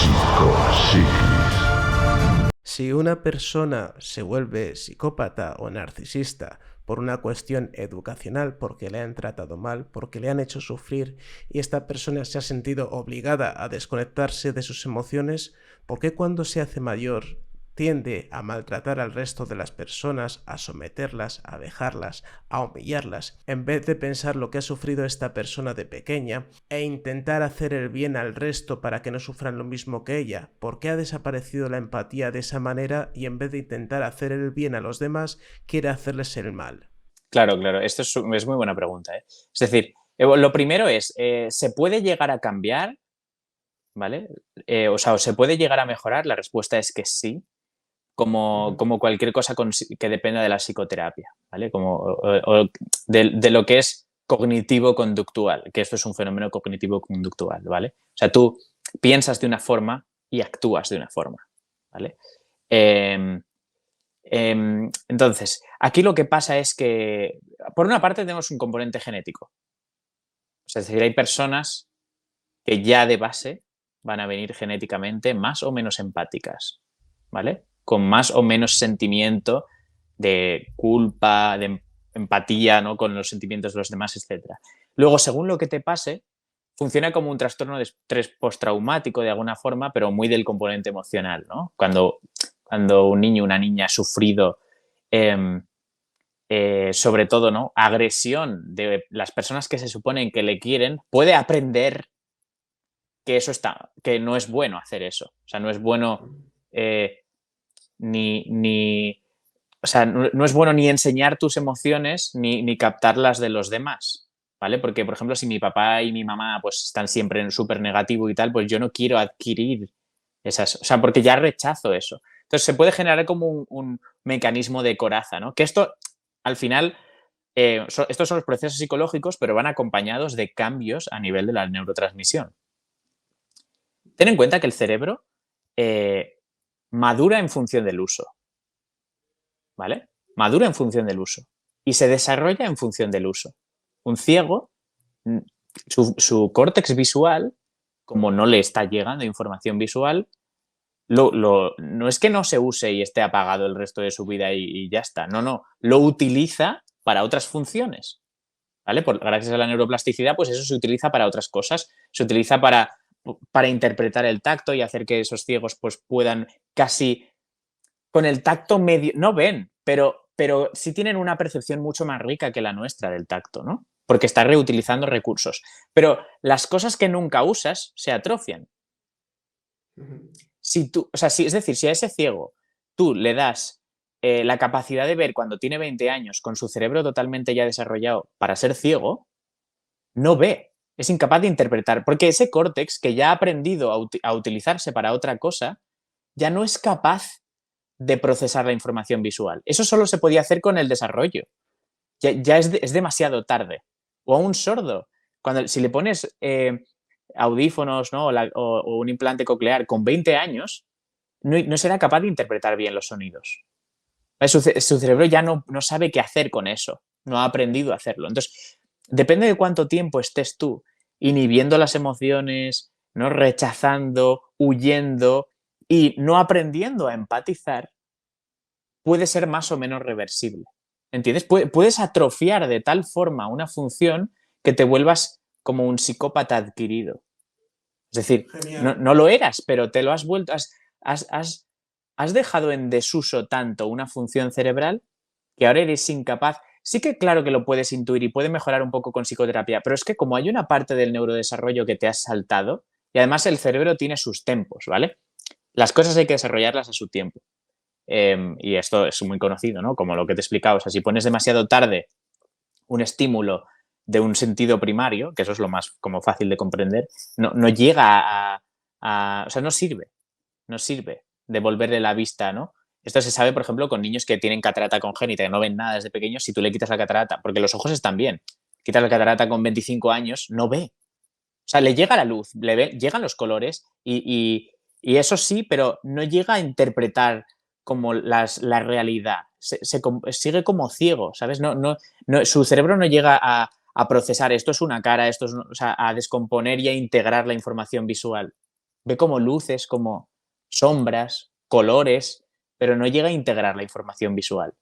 Psicopsiquis. Si una persona se vuelve psicópata o narcisista por una cuestión educacional, porque le han tratado mal, porque le han hecho sufrir y esta persona se ha sentido obligada a desconectarse de sus emociones, ¿por qué cuando se hace mayor tiende a maltratar al resto de las personas, a someterlas, a vejarlas, a humillarlas, en vez de pensar lo que ha sufrido esta persona de pequeña e intentar hacer el bien al resto para que no sufran lo mismo que ella? ¿Por qué ha desaparecido la empatía de esa manera y en vez de intentar hacer el bien a los demás, quiere hacerles el mal? Claro, esto es muy buena pregunta, ¿eh? Es decir, lo primero es, ¿se puede llegar a cambiar? ¿Vale? O sea, ¿se puede llegar a mejorar? La respuesta es que sí. Como cualquier cosa que dependa de la psicoterapia, ¿vale? O de lo que es cognitivo-conductual, que esto es un fenómeno cognitivo-conductual, ¿vale? O sea, tú piensas de una forma y actúas de una forma, ¿vale? Entonces, aquí lo que pasa es que, por una parte, tenemos un componente genético. Es decir, hay personas que ya de base van a venir genéticamente más o menos empáticas, ¿vale? Con más o menos sentimiento de culpa, de empatía, ¿no? Con los sentimientos de los demás, etc. Luego, según lo que te pase, funciona como un trastorno de estrés postraumático de alguna forma, pero muy del componente emocional, ¿no? Cuando un niño o una niña ha sufrido, sobre todo, ¿no? agresión de las personas que se suponen que le quieren, puede aprender que no es bueno hacer eso. O sea, no es bueno o sea, no es bueno ni enseñar tus emociones ni captarlas de los demás, ¿vale? Porque, por ejemplo, si mi papá y mi mamá pues están siempre en súper negativo y tal, pues yo no quiero adquirir esas, o sea, porque ya rechazo eso. Entonces se puede generar como un mecanismo de coraza, ¿no? Que esto, al final, estos son los procesos psicológicos, pero van acompañados de cambios a nivel de la neurotransmisión. Ten en cuenta que el cerebro madura en función del uso, ¿vale? Madura en función del uso y se desarrolla en función del uso. Un ciego, su córtex visual, como no le está llegando información visual, no es que no se use y esté apagado el resto de su vida y ya está. No, lo utiliza para otras funciones, ¿vale? Gracias a la neuroplasticidad, pues eso se utiliza para otras cosas. Se utiliza para interpretar el tacto y hacer que esos ciegos pues puedan casi con el tacto medio, no ven, pero sí tienen una percepción mucho más rica que la nuestra del tacto, ¿no? Porque está reutilizando recursos. Pero las cosas que nunca usas se atrofian. Es decir, si a ese ciego tú le das la capacidad de ver cuando tiene 20 años con su cerebro totalmente ya desarrollado para ser ciego, no ve, es incapaz de interpretar, porque ese córtex que ya ha aprendido a utilizarse para otra cosa, ya no es capaz de procesar la información visual. Eso solo se podía hacer con el desarrollo. Ya es demasiado tarde. O a un sordo, si le pones audífonos, ¿no? o un implante coclear con 20 años, no será capaz de interpretar bien los sonidos. Su cerebro ya no sabe qué hacer con eso, no ha aprendido a hacerlo. Entonces, depende de cuánto tiempo estés tú inhibiendo las emociones, ¿no? rechazando, huyendo y no aprendiendo a empatizar, puede ser más o menos reversible. ¿Entiendes? Puedes atrofiar de tal forma una función que te vuelvas como un psicópata adquirido. Es decir, no lo eras, pero te lo has vuelto, has dejado en desuso tanto una función cerebral que ahora eres incapaz. Sí que claro que lo puedes intuir y puede mejorar un poco con psicoterapia, pero es que como hay una parte del neurodesarrollo que te has saltado, y además el cerebro tiene sus tempos, ¿vale? Las cosas hay que desarrollarlas a su tiempo. Y esto es muy conocido, ¿no? Como lo que te he explicado. O sea, si pones demasiado tarde un estímulo de un sentido primario, que eso es lo más como fácil de comprender, no llega o sea, no sirve devolverle la vista, ¿no? Esto se sabe, por ejemplo, con niños que tienen catarata congénita, que no ven nada desde pequeños, si tú le quitas la catarata, porque los ojos están bien, quitas la catarata con 25 años, no ve. O sea, le llega la luz, llegan los colores y eso sí, pero no llega a interpretar como la realidad. Sigue como ciego, ¿sabes? Su cerebro no llega a procesar esto es una cara, o sea, a descomponer y a integrar la información visual. ve como luces, como sombras, colores, pero no llega a integrar la información visual.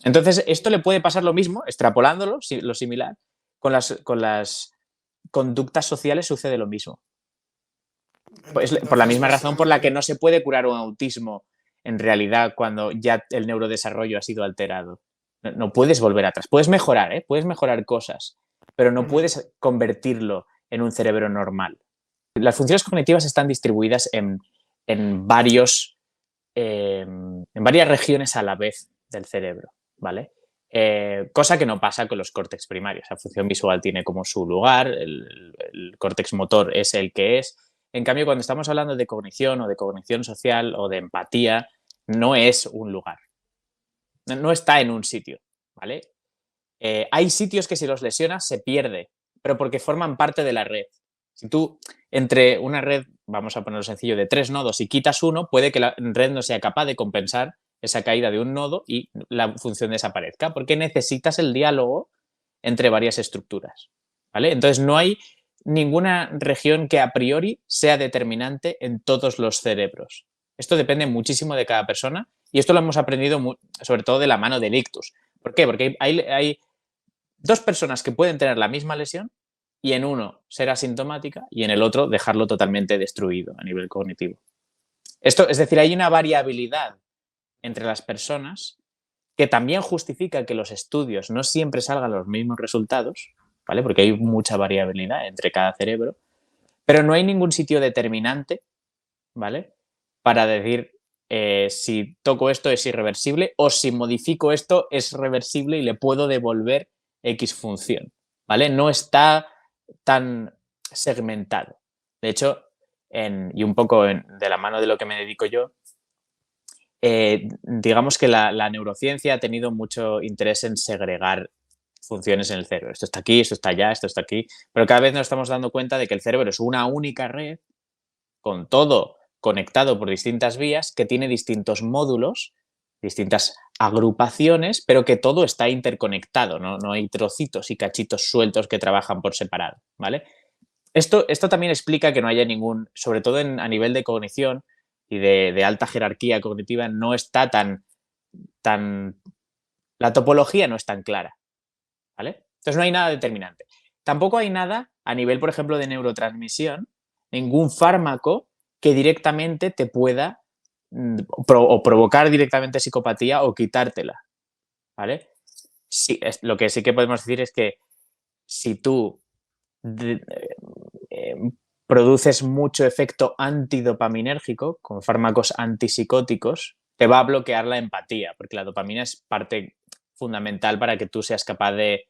Entonces, esto le puede pasar lo mismo, extrapolándolo, lo similar, con las conductas sociales sucede lo mismo. Pues, por la Entonces, misma razón por la que no se puede curar un autismo en realidad cuando ya el neurodesarrollo ha sido alterado. No puedes volver atrás. Puedes mejorar, ¿eh? Puedes mejorar cosas, pero no puedes convertirlo en un cerebro normal. Las funciones cognitivas están distribuidas en varias regiones a la vez del cerebro, ¿vale? Cosa que no pasa con los córtex primarios. La función visual tiene como su lugar, el córtex motor es el que es. En cambio, cuando estamos hablando de cognición o de cognición social o de empatía, no es un lugar. No está en un sitio, ¿vale? Hay sitios que si los lesionas se pierde, pero porque forman parte de la red. Si tú entre una red, vamos a ponerlo sencillo, de 3 nodos y quitas uno, puede que la red no sea capaz de compensar esa caída de un nodo y la función desaparezca, porque necesitas el diálogo entre varias estructuras, ¿vale? Entonces no hay ninguna región que a priori sea determinante en todos los cerebros. Esto depende muchísimo de cada persona y esto lo hemos aprendido sobre todo de la mano del ictus. ¿Por qué? Porque hay dos personas que pueden tener la misma lesión y en uno ser asintomática y en el otro dejarlo totalmente destruido a nivel cognitivo. Esto, es decir, hay una variabilidad entre las personas que también justifica que los estudios no siempre salgan los mismos resultados, ¿vale? Porque hay mucha variabilidad entre cada cerebro, pero no hay ningún sitio determinante, ¿vale? Para decir si toco esto es irreversible o si modifico esto es reversible y le puedo devolver X función, ¿vale? No está tan segmentado. De hecho, y un poco de la mano de lo que me dedico yo, digamos que la neurociencia ha tenido mucho interés en segregar funciones en el cerebro. Esto está aquí, esto está allá, esto está aquí, pero cada vez nos estamos dando cuenta de que el cerebro es una única red con todo conectado por distintas vías que tiene distintos módulos, distintas agrupaciones, pero que todo está interconectado, no hay trocitos y cachitos sueltos que trabajan por separado, ¿vale? Esto también explica que no haya ningún, sobre todo a nivel de cognición y de alta jerarquía cognitiva, no está tan, la topología no es tan clara, ¿vale? Entonces no hay nada determinante. Tampoco hay nada a nivel, por ejemplo, de neurotransmisión, ningún fármaco que directamente te pueda o provocar directamente psicopatía o quitártela, ¿vale? Sí, lo que sí que podemos decir es que si tú eh, produces mucho efecto antidopaminérgico con fármacos antipsicóticos, te va a bloquear la empatía, porque la dopamina es parte fundamental para que tú seas capaz de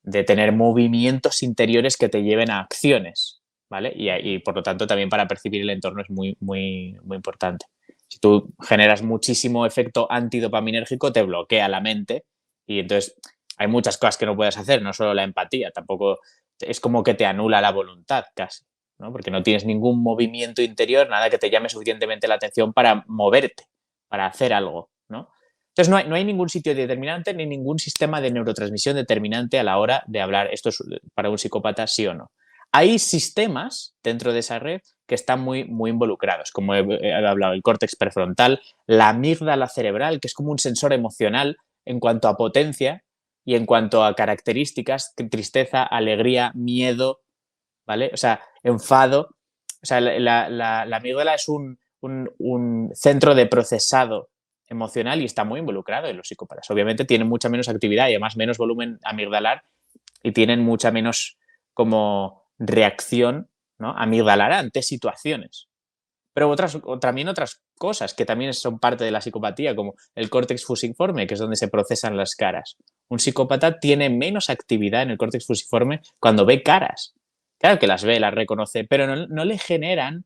tener movimientos interiores que te lleven a acciones, ¿vale? Y por lo tanto también para percibir el entorno es muy, muy, muy importante. Si tú generas muchísimo efecto antidopaminérgico, te bloquea la mente y entonces hay muchas cosas que no puedes hacer, no solo la empatía, tampoco es como que te anula la voluntad casi, ¿no? Porque no tienes ningún movimiento interior, nada que te llame suficientemente la atención para moverte, para hacer algo, ¿no? Entonces no hay ningún sitio determinante ni ningún sistema de neurotransmisión determinante a la hora de hablar esto es para un psicópata sí o no. Hay sistemas dentro de esa red que están muy, muy involucrados, como he hablado, el córtex prefrontal, la amígdala cerebral, que es como un sensor emocional en cuanto a potencia y en cuanto a características, tristeza, alegría, miedo, ¿vale? O sea, enfado. O sea, la amígdala es un centro de procesado emocional y está muy involucrado en los psicópatas. Obviamente tienen mucha menos actividad y además menos volumen amigdalar y tienen mucha menos como reacción, ¿no?, amigdalar ante situaciones. Pero también otras cosas que también son parte de la psicopatía, como el córtex fusiforme, que es donde se procesan las caras. Un psicópata tiene menos actividad en el córtex fusiforme cuando ve caras. Claro que las ve, las reconoce, pero no le generan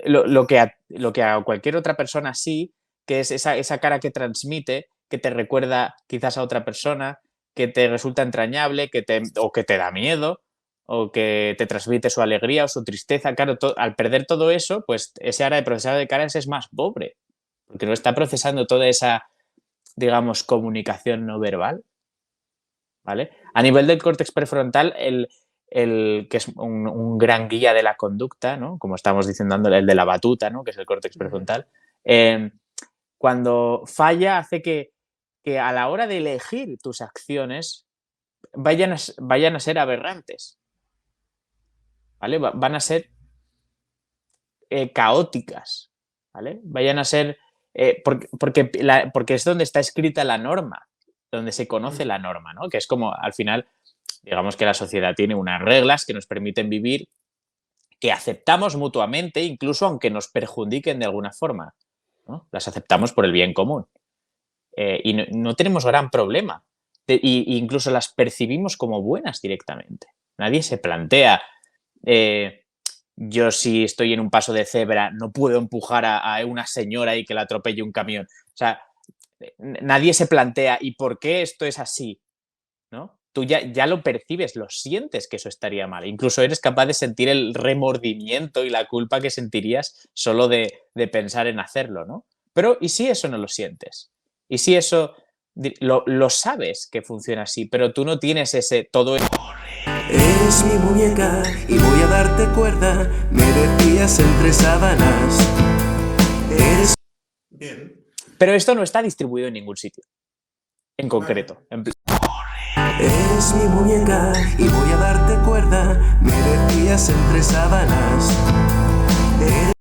lo que a cualquier otra persona sí, que es esa cara que transmite, que te recuerda quizás a otra persona, que te resulta entrañable, o que te da miedo, o que te transmite su alegría o su tristeza. Claro, al perder todo eso, pues ese área de procesado de caras es más pobre, porque no está procesando toda esa, digamos, comunicación no verbal, ¿vale? A nivel del córtex prefrontal, que es un gran guía de la conducta, ¿no? Como estábamos diciendo, el de la batuta, ¿no? Que es el córtex prefrontal. Cuando falla hace que a la hora de elegir tus acciones vayan a ser aberrantes, ¿vale? Van a ser caóticas, ¿vale? Vayan a ser... porque es donde está escrita la norma, donde se conoce la norma, ¿no? Que es como, al final, digamos que la sociedad tiene unas reglas que nos permiten vivir, que aceptamos mutuamente, incluso aunque nos perjudiquen de alguna forma, ¿no? Las aceptamos por el bien común. Y no tenemos gran problema. Incluso las percibimos como buenas directamente. Nadie se plantea, yo si estoy en un paso de cebra no puedo empujar a una señora y que la atropelle un camión. O sea, nadie se plantea, ¿y por qué esto es así? ¿No? Tú ya lo percibes, lo sientes que eso estaría mal. Incluso eres capaz de sentir el remordimiento y la culpa que sentirías solo de pensar en hacerlo, ¿no? Pero, ¿y si eso no lo sientes? ¿Y si eso lo sabes que funciona así, pero tú no tienes ese todo? Es mi muñeca y voy a darte cuerda, me decías entre sábanas. Eres... Bien. Pero esto no está distribuido en ningún sitio, en concreto. Es mi muñeca y voy a darte cuerda, me decías entre sábanas.